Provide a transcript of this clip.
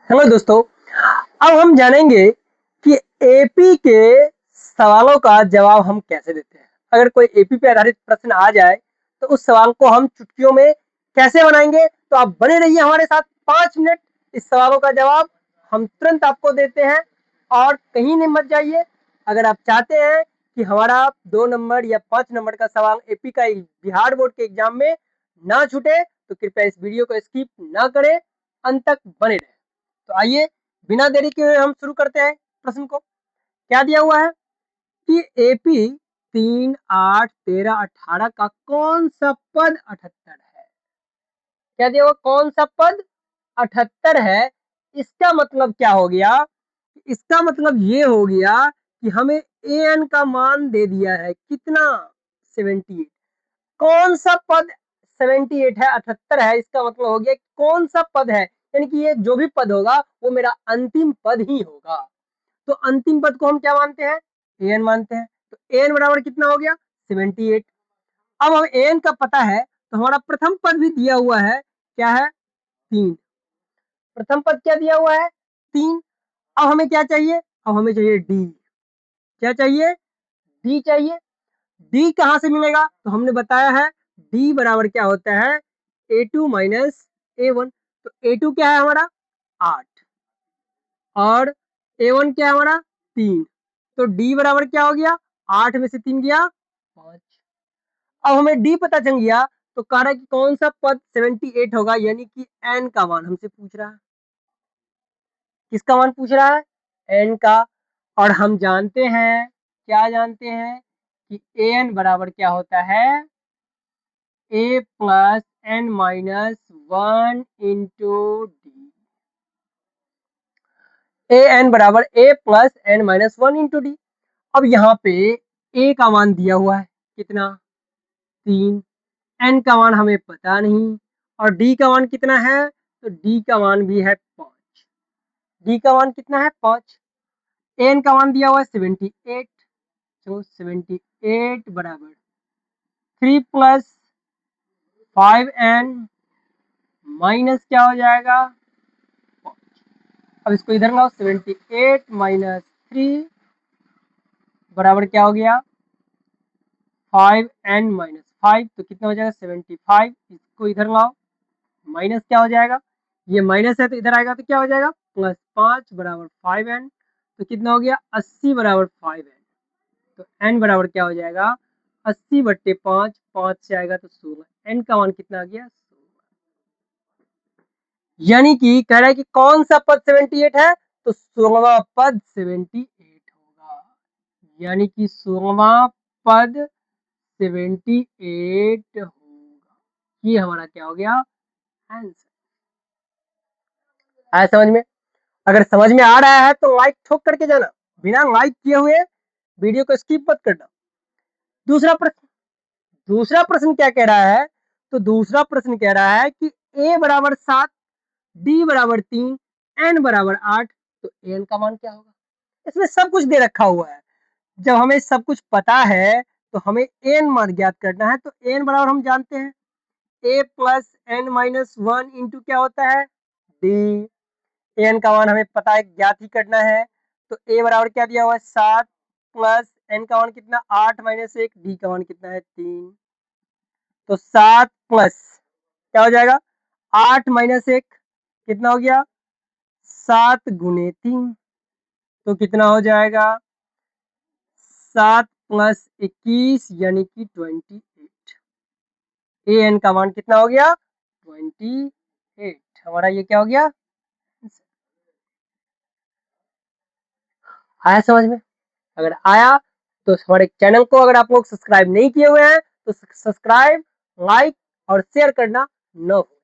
Hello दोस्तों, अब हम जानेंगे कि एपी के सवालों का जवाब हम कैसे देते हैं। अगर कोई एपी पे आधारित प्रश्न आ जाए तो उस सवाल को हम चुटकियों में कैसे बनाएंगे। तो आप बने रहिए हमारे साथ 5 मिनट। इस सवालों का जवाब हम तुरंत आपको देते हैं और कहीं नहीं मत जाइए। अगर आप चाहते हैं कि हमारा 2 नंबर या 5 नंबर का सवाल एपी का बिहार बोर्ड के एग्जाम में ना छूटे तो कृपया इस वीडियो को स्किप ना करें, अंत तक बने रहें। तो आइए बिना देरी के हुए हम शुरू करते हैं प्रश्न को। क्या दिया हुआ है कि एपी 3, 8, 13, 18 का कौन सा पद 78 है। क्या दिया हुआ, कौन सा पद 78 है। इसका मतलब क्या हो गया, इसका मतलब ये हो गया कि हमें एन का मान दे दिया है कितना, 78। कौन सा पद 78 है, 78 है, इसका मतलब हो गया कौन सा पद है, यानी कि ये जो भी पद होगा वो मेरा अंतिम पद ही होगा। तो अंतिम पद को हम क्या मानते हैं, एन मानते हैं। तो एन बराबर कितना हो गया, 78। अब हम एन का पता है तो हमारा प्रथम पद भी दिया हुआ है, क्या है, 3। प्रथम पद क्या दिया हुआ है, 3। अब हमें क्या चाहिए, अब हमें चाहिए डी। क्या चाहिए, डी चाहिए। डी कहां से मिलेगा, तो हमने बताया है डी बराबर क्या होता है, A2 माइनस A1। तो A2 क्या है हमारा 8 और A1 क्या है हमारा 3। तो डी बराबर क्या हो गया, 8 में से 3 गया 5। अब हमें डी पता चल गया तो कह रहा है कि कौन सा पद 78 होगा, यानी कि एन का मान हमसे पूछ रहा है। किसका मान पूछ रहा है, एन का। और हम जानते हैं, क्या जानते हैं कि एन बराबर क्या होता है, a plus n minus 1 into d. A n बराबर a plus n minus 1 into d. अब यहाँ पे ए का मान दिया हुआ है कितना, 3। एन का मान हमें पता नहीं और डी का मान कितना है, तो डी का मान भी है 5। डी का मान कितना है, 5। एन का मान दिया हुआ है 78। तो 78 बराबर 3 प्लस 5n माइनस क्या हो जाएगा, अब इसको इधर लाओ, 78 माइनस 3 बराबर क्या हो गया, 5n माइनस 5। तो कितना हो जाएगा 75। इसको इधर लाओ, माइनस क्या हो जाएगा, ये माइनस है तो इधर आएगा तो क्या हो जाएगा, प्लस 5 बराबर 5n। तो कितना हो गया 80 बराबर 5n। तो n बराबर क्या हो जाएगा, 80 बट्टे 5, 5 से आएगा तो 16। n का मान कितना आ गया, 16। यानी कि कह रहा है कि कौन सा पद 78 है, तो 16वां पद 78 होगा। यानी कि 16वां पद 78 होगा। ये हमारा क्या हो गया, आंसर। आया समझ में। अगर समझ में आ रहा है तो लाइक ठोक करके जाना, बिना लाइक किए हुए वीडियो को स्किप मत करना। दूसरा प्रश्न, दूसरा प्रश्न क्या कह रहा है, तो दूसरा प्रश्न कह रहा है कि a बराबर 7, डी बराबर 3, एन बराबर 8। तो एन का मान क्या होगा, इसमें सब कुछ दे रखा हुआ है। जब हमें सब कुछ पता है तो हमें एन मान ज्ञात करना है। तो एन बराबर हम जानते हैं ए प्लस एन माइनस 1 इंटू क्या होता है, डी। एन का मान हमें पता है, ज्ञात ही करना है। तो ए बराबर क्या दिया हुआ है, 7 प्लस एन का मान कितना, 8 माइनस 1, डी का मान कितना है, 3। तो 7 प्लस क्या हो जाएगा, 8 माइनस 1 कितना हो गया, 7 गुने 3। तो कितना हो जाएगा, 7 प्लस 21 यानी कि 28। ए एन का मान कितना हो गया, 28। हमारा ये क्या हो गया, आया समझ में। अगर आया तो हमारे चैनल को अगर आप लोग सब्सक्राइब नहीं किए हुए हैं तो सब्सक्राइब, लाइक और शेयर करना न भूलें।